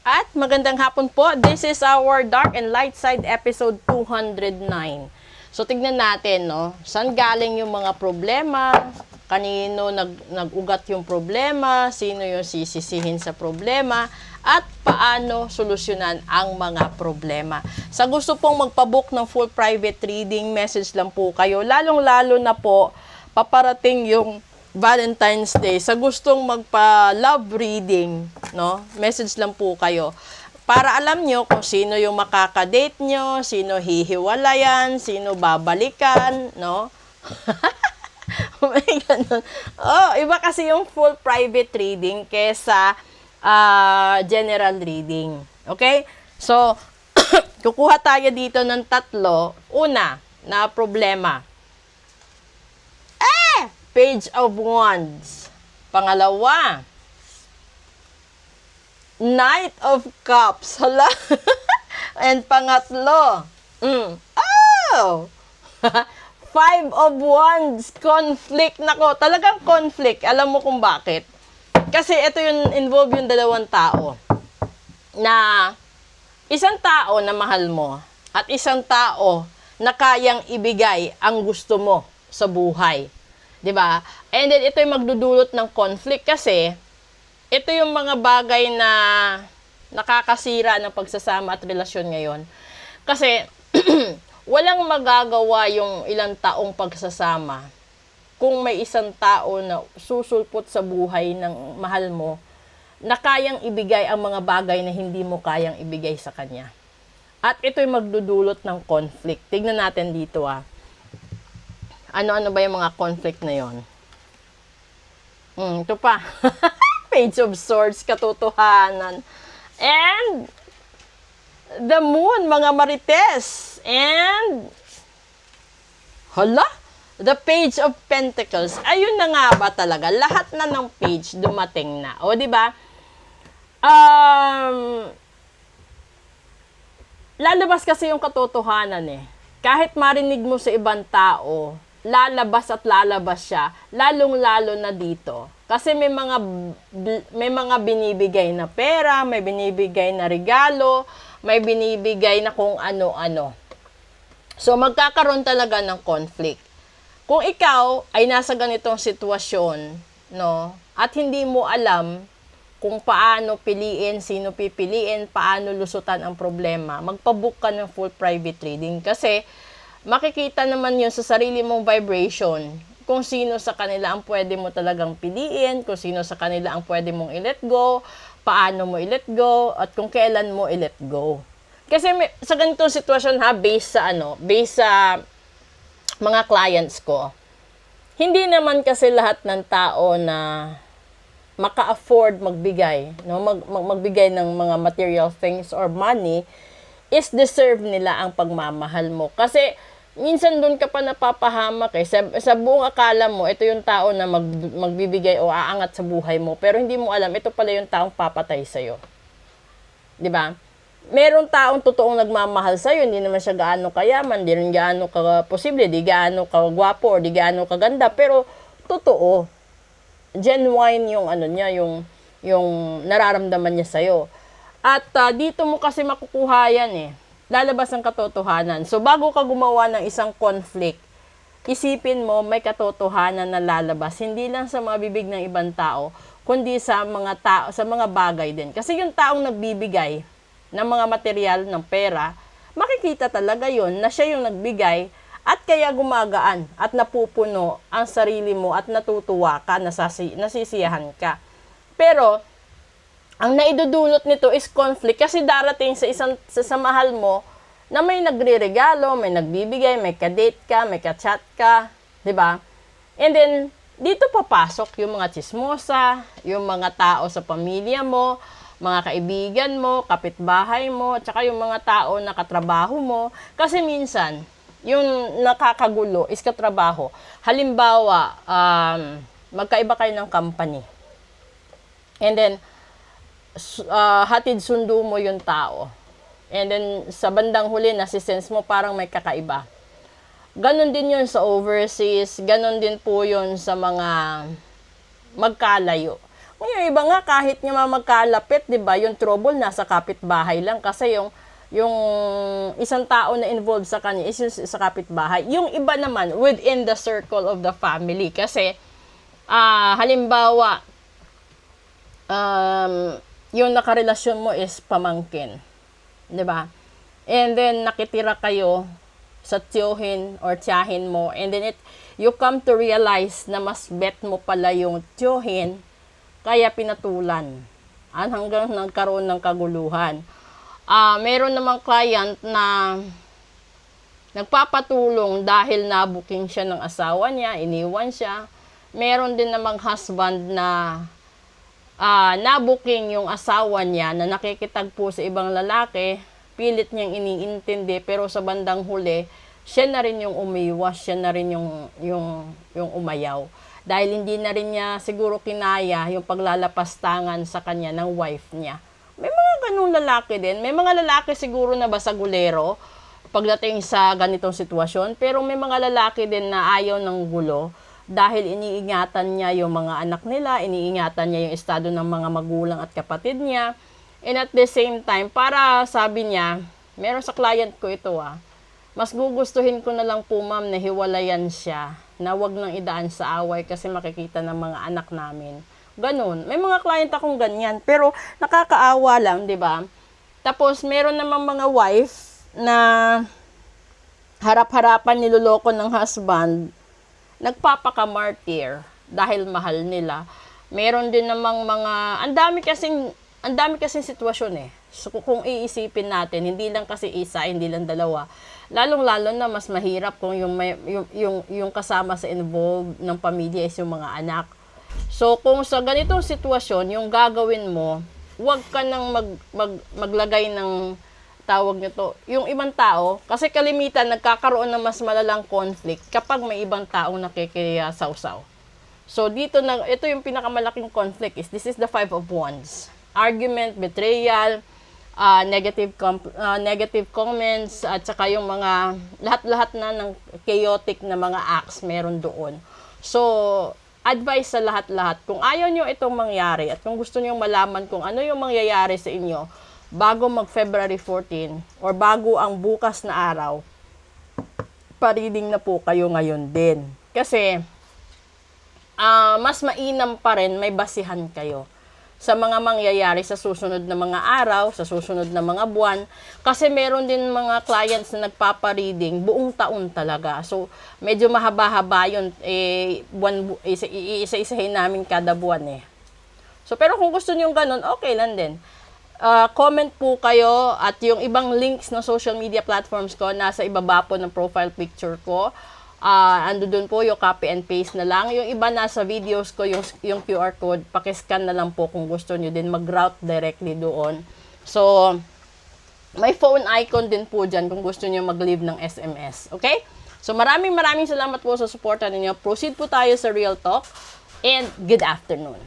At magandang hapon po. This is our Dark and Light Side episode 209. So tignan natin, no? Saan galing yung mga problema? Kanino nag-ugat yung problema? Sino yung sisisihin sa problema? At paano solusyonan ang mga problema? Sa gusto pong magpabook ng full private reading, message lang po kayo. Lalong-lalo na po, paparating yung Valentine's Day. Sa gustong magpa-love reading, no? Message lang po kayo. Para alam nyo kung sino yung makaka-date nyo, sino hihiwalayan, sino babalikan, no? May ganun. Oh, iba kasi yung full private reading kesa general reading. Okay? So, kukuha tayo dito ng tatlo. Una, na problema. Page of Wands. Pangalawa, Knight of Cups. Hala. And pangatlo, Five of Wands. Conflict. Nako, talagang conflict. Alam mo kung bakit? Kasi ito yung involve yung dalawang tao. Na isang tao na mahal mo at isang tao na kayang ibigay ang gusto mo sa buhay. 'Di ba? And then ito yung magdudulot ng conflict kasi ito yung mga bagay na nakakasira ng pagsasama at relasyon ngayon. Kasi walang magagawa yung ilang taong pagsasama kung may isang tao na susulpot sa buhay ng mahal mo na kayang ibigay ang mga bagay na hindi mo kayang ibigay sa kanya. At ito yung magdudulot ng conflict. Tignan natin dito Ano-ano ba yung mga conflict na yon? Ito pa. Page of Swords, katotohanan. And the Moon, mga Marites. And hala, the Page of Pentacles. Ayun na nga ba talaga? Lahat na ng page dumating na. O, di ba? Lalabas kasi yung katotohanan eh. Kahit marinig mo sa ibang tao, lalabas at lalabas siya, lalong-lalo na dito. Kasi may mga binibigay na pera, may binibigay na regalo, may binibigay na kung ano-ano. So, magkakaroon talaga ng conflict. Kung ikaw ay nasa ganitong sitwasyon, no, at hindi mo alam kung paano piliin, sino pipiliin, paano lusutan ang problema, magpabook ka ng full private reading. Kasi, makikita naman yun sa sarili mong vibration, kung sino sa kanila ang pwede mo talagang piliin, kung sino sa kanila ang pwede mong i-let go, paano mo i-let go, at kung kailan mo i-let go. Kasi sa ganitong sitwasyon based sa mga clients ko, hindi naman kasi lahat ng tao na maka-afford magbigay, no? Magbigay ng mga material things or money is deserve nila ang pagmamahal mo. Kasi minsan doon ka pa napapahamak eh. Sa buong akala mo, ito yung tao na magbibigay o aangat sa buhay mo. Pero hindi mo alam, ito pala yung taong papatay sa'yo. 'Di ba? Merong taong totoong nagmamahal sa'yo, hindi naman siya gaano kayaman, hindi rin gaano ka-posible, di gaano ka-gwapo, or di gaano kaganda. Pero totoo. Genuine yung yung nararamdaman niya sa'yo. At dito mo kasi makukuha yan eh. Lalabas ang katotohanan. So, bago ka gumawa ng isang conflict, isipin mo may katotohanan na lalabas. Hindi lang sa mga bibig ng ibang tao, kundi sa mga bagay din. Kasi yung taong nagbibigay ng mga material ng pera, makikita talaga yon na siya yung nagbigay at kaya gumagaan at napupuno ang sarili mo at natutuwa ka, nasisiyahan ka. Pero, ang naidudulot nito is conflict kasi darating sa mahal mo na may nagre-regalo, may nagbibigay, may ka-date ka, may ka-chat ka, 'di ba? And then dito papasok yung mga tsismosa, yung mga tao sa pamilya mo, mga kaibigan mo, kapitbahay mo, tsaka yung mga tao na katrabaho mo. Kasi minsan, yung nakakagulo is katrabaho. Halimbawa, magkaiba kayo ng company. And then hatid sundo mo yung tao. And then, sa bandang huli, nasisense mo parang may kakaiba. Ganon din yun sa overseas. Ganon din po yun sa mga magkalayo. Yung iba nga, kahit nga magkalapit, di ba, yung trouble nasa kapitbahay lang kasi yung isang tao na involved sa kanya is yung sa kapitbahay. Yung iba naman, within the circle of the family. Kasi, halimbawa, yung nakarelasyon mo is pamangkin. Di ba? And then, nakitira kayo sa tiyohin or tiyahin mo. And then, you come to realize na mas bet mo pala yung tiyohin, kaya pinatulan. Hanggang nagkaroon ng kaguluhan. Meron namang client na nagpapatulong dahil nabuking siya ng asawa niya, iniwan siya. Meron din namang husband na nabuking yung asawa niya na nakikitagpo sa ibang lalaki, pilit niyang iniintindi, pero sa bandang huli, siya na rin yung umiwas, siya na rin yung umayaw. Dahil hindi na rin niya siguro kinaya yung paglalapastangan sa kanya ng wife niya. May mga ganung lalaki din. May mga lalaki siguro na basagulero pagdating sa ganitong sitwasyon. Pero may mga lalaki din na ayaw ng gulo dahil iniingatan niya yung mga anak nila, iniingatan niya yung estado ng mga magulang at kapatid niya. And at the same time, para sabi niya, meron sa client ko ito mas gugustuhin ko na lang po ma'am na hiwalayan siya, na wag nang idaan sa away kasi makikita ng mga anak namin. Ganun. May mga client akong ganyan. Pero nakakaawa lang, di ba? Tapos, meron namang mga wife na harap-harapan niloloko ng husband, nagpapaka-martyr dahil mahal nila. Meron din namang mga, ang dami kasing sitwasyon eh. So, kung iisipin natin, hindi lang kasi isa, hindi lang dalawa. Lalong-lalo na mas mahirap kung yung kasama sa involved ng pamilya is yung mga anak. So, kung sa ganitong sitwasyon, yung gagawin mo, huwag ka nang maglagay ng tawag nito. Yung ibang tao, kasi kalimitan, nagkakaroon ng mas malalang conflict kapag may ibang taong nakikisawsaw. So, ito yung pinakamalaking conflict this is the 5 of Wands. Argument, betrayal, negative comments, at saka yung mga, lahat-lahat na ng chaotic na mga acts meron doon. So, advice sa lahat-lahat, kung ayaw nyo itong mangyari at kung gusto nyo malaman kung ano yung mangyayari sa inyo bago mag-February 14 or bago ang bukas na araw, pa-reading na po kayo ngayon din. Kasi, mas mainam pa rin may basihan kayo sa mga mangyayari sa susunod na mga araw, sa susunod na mga buwan. Kasi meron din mga clients na nagpapa-reading buong taon talaga. So, medyo mahaba-haba yun. Isa-isahin namin kada buwan eh. So, pero kung gusto nyo ganun, okay lang din. Comment po kayo at yung ibang links ng social media platforms ko, nasa ibaba po ng profile picture ko. Ando dun po yung copy and paste na lang. Yung iba nasa videos ko, yung QR code, pakiscan na lang po kung gusto nyo din mag-route directly doon. So, may phone icon din po dyan kung gusto nyo mag-leave ng SMS. Okay? So, maraming salamat po sa suporta ninyo. Proceed po tayo sa Real Talk and good afternoon.